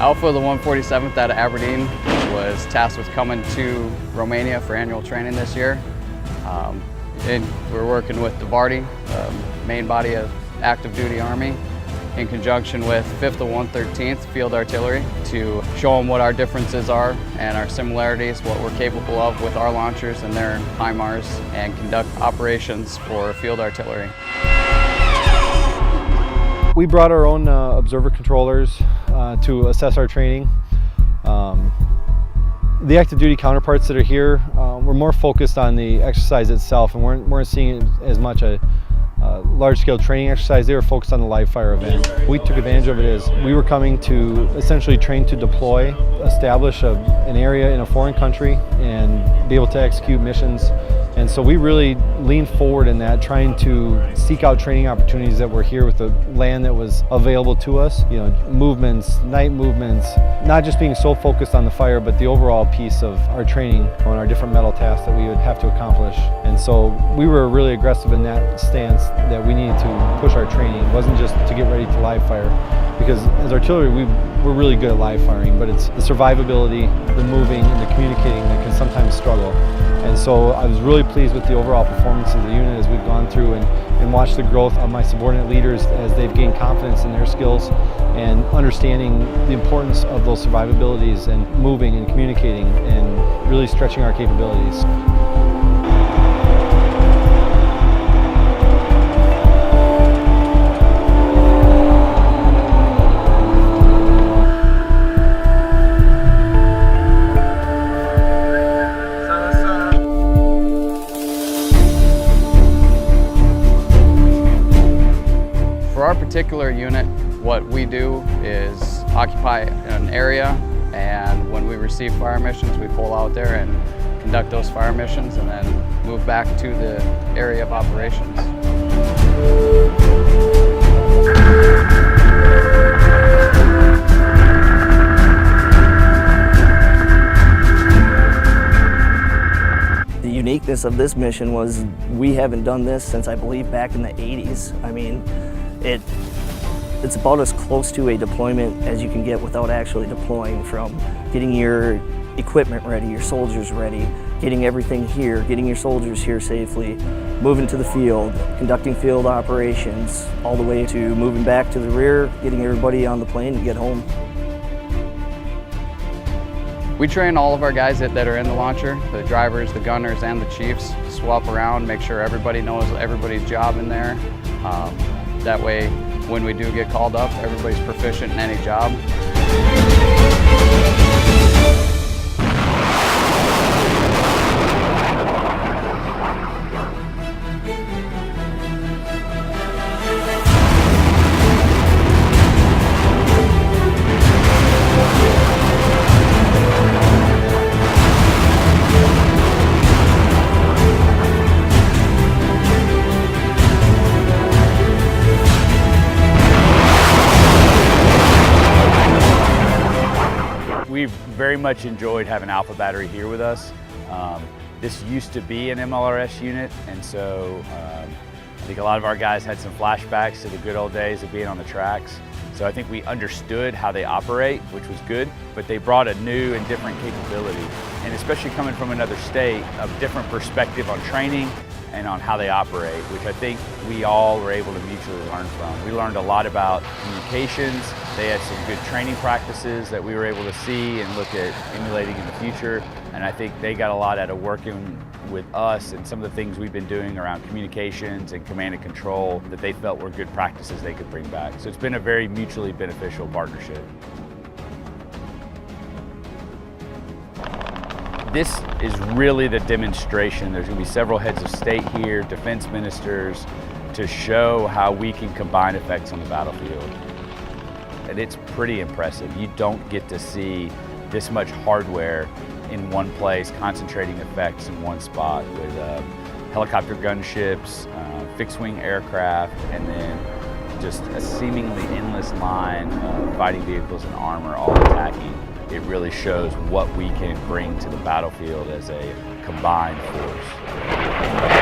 Alpha of the 147th out of Aberdeen was tasked with coming to Romania for annual training this year. And we're working with the Vardy, main body of active duty Army, in conjunction with 5th of 113th Field Artillery to show them what our differences are and our similarities, what we're capable of with our launchers and their HIMARS, and conduct operations for Field Artillery. We brought our own observer controllers to assess our training. The active duty counterparts that are here were more focused on the exercise itself and weren't seeing it as much a large-scale training exercise. They were focused on the live fire event. We took advantage of it as we were coming to essentially train to deploy, establish an area in a foreign country, and be able to execute missions. And so we really leaned forward in that, trying to seek out training opportunities that were here with the land that was available to us. You know, movements, night movements, not just being so focused on the fire, but the overall piece of our training on our different metal tasks that we would have to accomplish. And so we were really aggressive in that stance that we needed to push our training. It wasn't just to get ready to live fire, because as artillery, we're really good at live firing, but it's the survivability, the moving, and the communicating that can sometimes struggle. And so I was really pleased with the overall performance of the unit as we've gone through and watched the growth of my subordinate leaders as they've gained confidence in their skills and understanding the importance of those survivabilities and moving and communicating and really stretching our capabilities. For our particular unit, what we do is occupy an area, and when we receive fire missions, we pull out there and conduct those fire missions and then move back to the area of operations. The uniqueness of this mission was we haven't done this since I believe back in the 80s. I mean, it's about as close to a deployment as you can get without actually deploying, from getting your equipment ready, your soldiers ready, getting everything here, getting your soldiers here safely, moving to the field, conducting field operations, all the way to moving back to the rear, getting everybody on the plane to get home. We train all of our guys that are in the launcher, the drivers, the gunners, and the chiefs, swap around, make sure everybody knows everybody's job in there. That way, when we do get called up, everybody's proficient in any job. We've very much enjoyed having Alpha Battery here with us. This used to be an MLRS unit, and so I think a lot of our guys had some flashbacks to the good old days of being on the tracks. So I think we understood how they operate, which was good, but they brought a new and different capability. And especially coming from another state, a different perspective on training and on how they operate, which I think we all were able to mutually learn from. We learned a lot about communications. They had some good training practices that we were able to see and look at emulating in the future. And I think they got a lot out of working with us and some of the things we've been doing around communications and command and control that they felt were good practices they could bring back. So it's been a very mutually beneficial partnership. This is really the demonstration. There's going to be several heads of state here, defense ministers, to show how we can combine effects on the battlefield. And it's pretty impressive. You don't get to see this much hardware in one place, concentrating effects in one spot with helicopter gunships, fixed-wing aircraft, and then just a seemingly endless line of fighting vehicles and armor all attacking. It really shows what we can bring to the battlefield as a combined force.